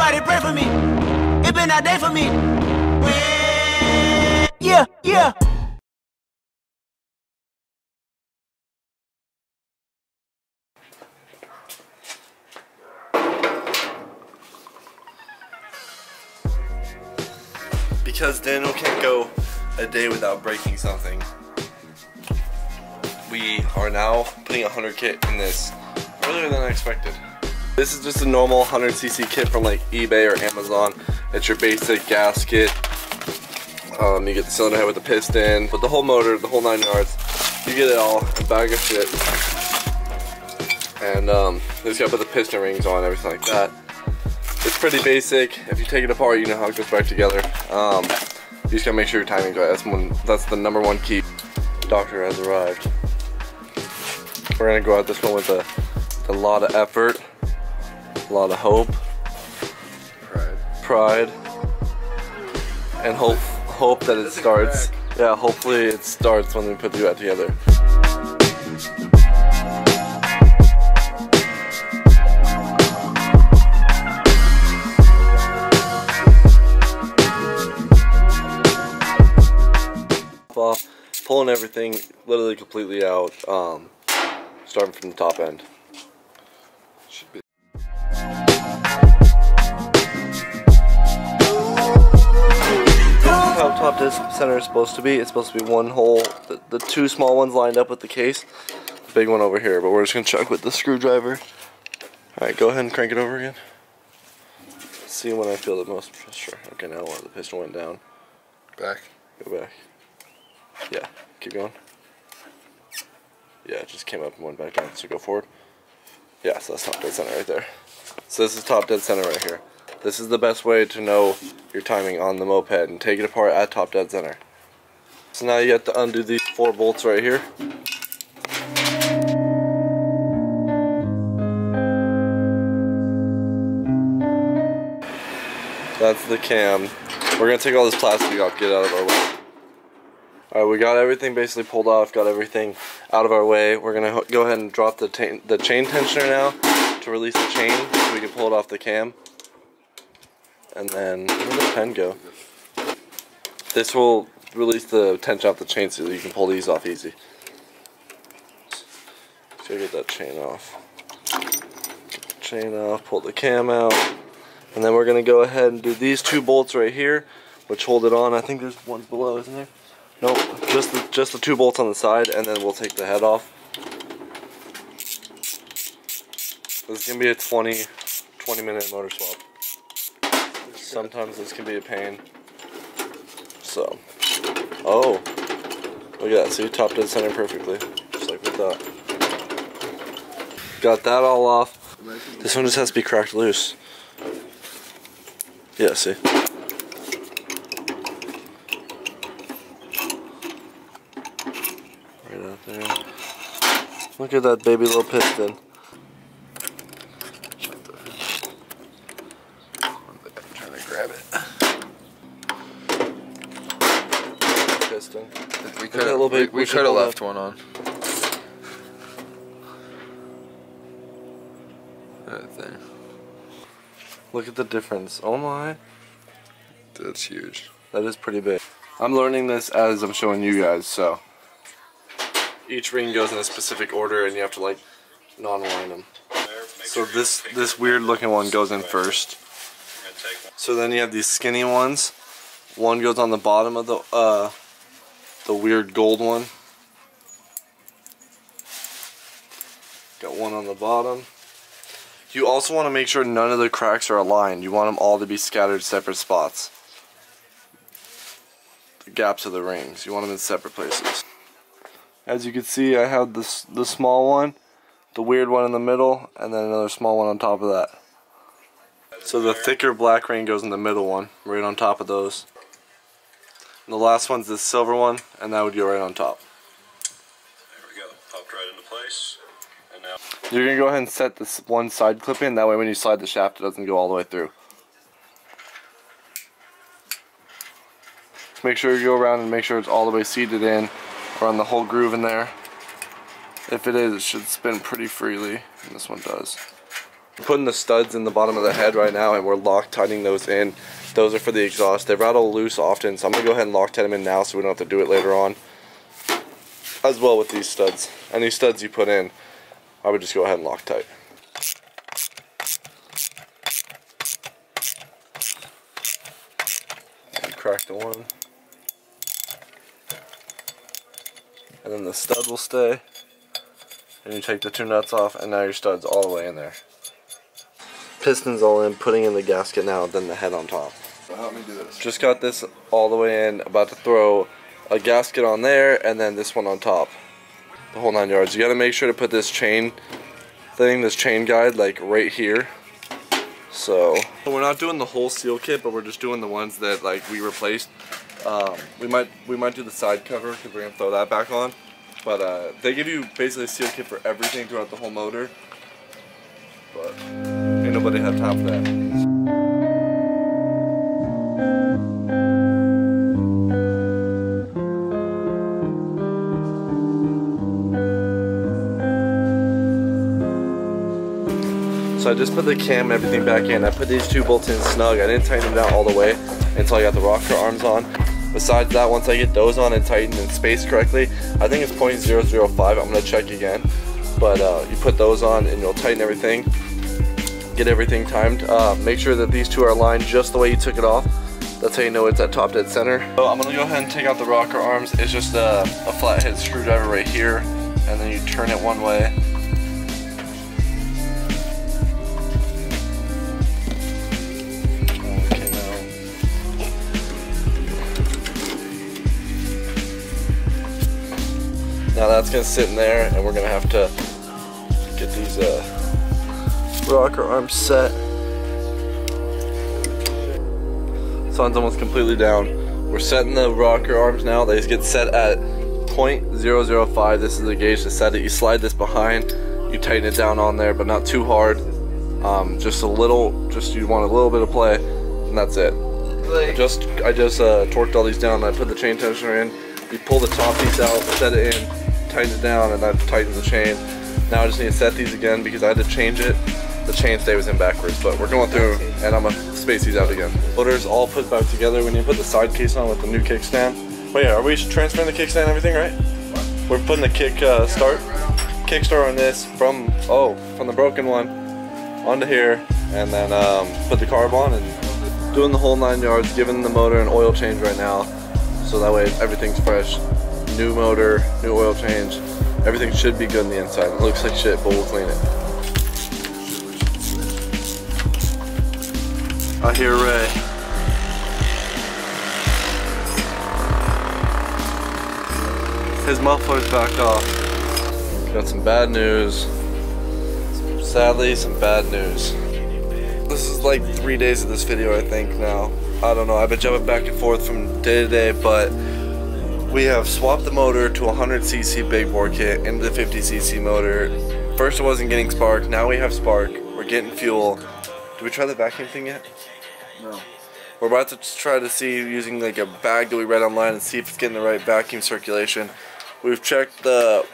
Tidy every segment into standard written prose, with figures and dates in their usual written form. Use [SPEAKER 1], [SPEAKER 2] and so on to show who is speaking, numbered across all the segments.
[SPEAKER 1] Somebody pray for me. It been that day for me. Yeah, yeah.
[SPEAKER 2] Because Daniel can't go a day without breaking something, we are now putting 100 kit in this earlier than I expected. This is just a normal 100cc kit from like eBay or Amazon. It's your basic gasket. You get the cylinder head with the piston, but the whole motor, the whole 9 yards. You get it all, a bag of shit. And you just gotta put the piston rings on, everything like that. It's pretty basic. If you take it apart, you know how it goes back together. You just gotta make sure your timing's right. That's the #1 key. Doctor has arrived. We're gonna go at this one with a lot of effort, a lot of hope, pride, and hope that it starts. Yeah, hopefully it starts when we put that together. Off, pulling everything literally completely out, starting from the top end. Should be. How top dead center is supposed to be. It's supposed to be one hole, the 2 small ones lined up with the case, the big one over here, but we're just gonna check with the screwdriver. Alright, go ahead and crank it over again. See when I feel the most pressure. Okay, now the piston went down.
[SPEAKER 3] Back.
[SPEAKER 2] Go back. Yeah, keep going. Yeah, it just came up and went back down, so go forward. Yeah, so that's top dead center right there. So this is top dead center right here. This is the best way to know your timing on the moped, and take it apart at top dead center. So now you have to undo these 4 bolts right here. That's the cam. We're gonna take all this plastic off, get it out of our way. Alright, we got everything basically pulled off, got everything out of our way. We're gonna go ahead and drop the chain tensioner now to release the chain so we can pull it off the cam. And then, where did the pen go? This will release the tension off the chain so that you can pull these off easy. So get that chain off. Get the chain off, pull the cam out. And then we're gonna go ahead and do these 2 bolts right here, which hold it on. I think there's one below, isn't there? Nope, just the 2 bolts on the side, and then we'll take the head off. This is gonna be a 20-minute motor swap. Sometimes this can be a pain. So, oh, look at that. See, top dead center perfectly, just like we thought. Got that all off. This one just has to be cracked loose. Yeah, see. Right out there. Look at that baby little piston.
[SPEAKER 3] I'm trying to grab it.
[SPEAKER 2] Piston.
[SPEAKER 3] We could have left one on. That thing.
[SPEAKER 2] Look at the difference. Oh my.
[SPEAKER 3] That's huge.
[SPEAKER 2] That is pretty big. I'm learning this as I'm showing you guys, so. Each ring goes in a specific order and you have to like non-align them. So this weird looking one goes in first. So then you have these skinny ones. One goes on the bottom of the weird gold one. Got one on the bottom. You also want to make sure none of the cracks are aligned. You want them all to be scattered separate spots. The gaps of the rings. You want them in separate places. As you can see, I have the small one, the weird one in the middle, and then another small one on top of that. So the thicker black ring goes in the middle one, right on top of those. And the last one's this silver one, and that would go right on top.
[SPEAKER 4] There we go. Popped right into place. And now
[SPEAKER 2] You're going to go ahead and set this one side clip in, that way when you slide the shaft it doesn't go all the way through. Just make sure you go around and make sure it's all the way seated in, around the whole groove in there. If it is, it should spin pretty freely, and this one does. putting the studs in the bottom of the head right now, and we're Loctiting those in. Those are for the exhaust. They rattle loose often, so I'm going to go ahead and Loctite them in now so we don't have to do it later on. As well with these studs. Any studs you put in, I would just go ahead and Loctite. And crack the one. And then the stud will stay. And you take the 2 nuts off, and now your stud's all the way in there. Pistons all in, putting in the gasket now, then the head on top.
[SPEAKER 3] So help me do this.
[SPEAKER 2] Just got this all the way in, about to throw a gasket on there, and then this one on top. The whole 9 yards. You gotta make sure to put this chain thing, this chain guide, like right here. So we're not doing the whole seal kit, but we're just doing the ones that like we replaced. We might do the side cover because we're gonna throw that back on. But they give you basically a seal kit for everything throughout the whole motor. But ain't nobody have time for that. So I just put the cam and everything back in. I put these 2 bolts in snug. I didn't tighten them down all the way until I got the rocker arms on. Besides that, once I get those on and tightened and spaced correctly, I think it's 0.005. I'm going to check again. But you put those on and you'll tighten everything. Get everything timed. Make sure that these 2 are aligned just the way you took it off. That's how you know it's at top dead center. So I'm going to go ahead and take out the rocker arms. It's just a flathead screwdriver right here. And then you turn it one way. Now that's gonna sit in there, and we're gonna have to get these rocker arms set. Sun's almost completely down. We're setting the rocker arms now. They get set at 0.005. This is the gauge to set it. You slide this behind, you tighten it down on there, but not too hard. Just a little. Just you want a little bit of play, and that's it. I just torqued all these down. And I put the chain tensioner in. You pull the top piece out, set it in, tighten it down, and that tightens the chain. Now I just need to set these again because I had to change it. The chain stay was in backwards, but we're going through and I'm gonna space these out again. Motor's all put back together. We need to put the side case on with the new kickstand. Wait, are we transferring the kickstand and everything, right? We're putting the kickstart on this from the broken one onto here, and then put the carb on and doing the whole 9 yards, giving the motor an oil change right now. So that way everything's fresh. New motor, new oil change. Everything should be good on the inside. It looks like shit, but we'll clean it. I hear Ray. His muffler's back off. Got some bad news. Sadly, some bad news. This is like 3 days of this video, I think now. I don't know, I've been jumping back and forth from day to day, but we have swapped the motor to a 100cc big bore kit into the 50cc motor. First it wasn't getting spark, now we have spark. We're getting fuel. Did we try the vacuum thing yet? No. We're about to try to see using like a bag that we read online and see if it's getting the right vacuum circulation. We've checked the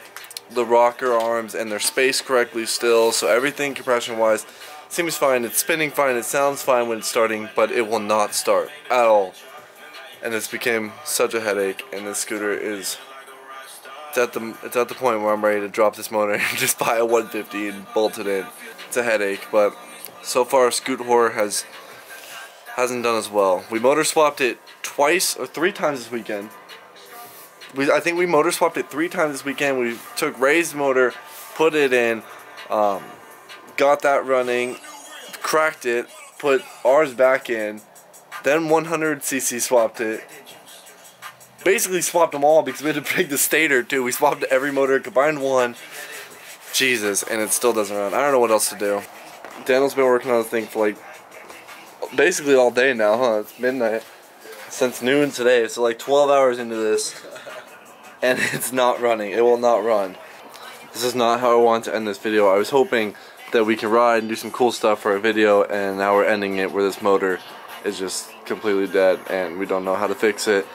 [SPEAKER 2] rocker arms and they're spaced correctly still, so everything compression wise seems fine. It's spinning fine, it sounds fine when it's starting, but it will not start at all. And it's became such a headache, and this scooter is it's at the point where I'm ready to drop this motor and just buy a 150 and bolt it in. It's a headache, but so far Scoot Horror hasn't done as well. We motor swapped it twice or 3 times this weekend. I think we motor swapped it 3 times this weekend. We took Ray's motor, put it in, got that running, cracked it, put ours back in, then 100cc swapped it. Basically swapped them all because we had to break the stator too. We swapped every motor, combined one. Jesus, and it still doesn't run. I don't know what else to do. Daniel's been working on the thing for like basically all day now, huh? It's midnight. Since noon today, so like 12 hours into this, and it's not running. It will not run. This is not how I want to end this video. I was hoping that we can ride and do some cool stuff for a video, and now we're ending it where this motor is just completely dead and we don't know how to fix it.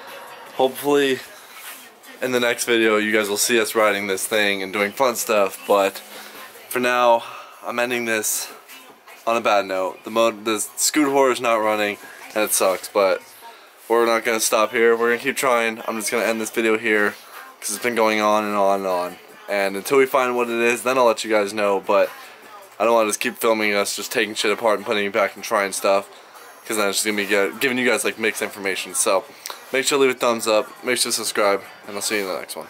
[SPEAKER 2] Hopefully in the next video you guys will see us riding this thing and doing fun stuff, but for now I'm ending this on a bad note. The scoot horror is not running, and it sucks, but we're not going to stop here. We're going to keep trying. I'm just going to end this video here, because it's been going on and on and on. And until we find what it is, then I'll let you guys know, but I don't want to just keep filming us just taking shit apart and putting it back and trying stuff, because then it's just going to be giving you guys like mixed information. So make sure to leave a thumbs up, make sure to subscribe, and I'll see you in the next one.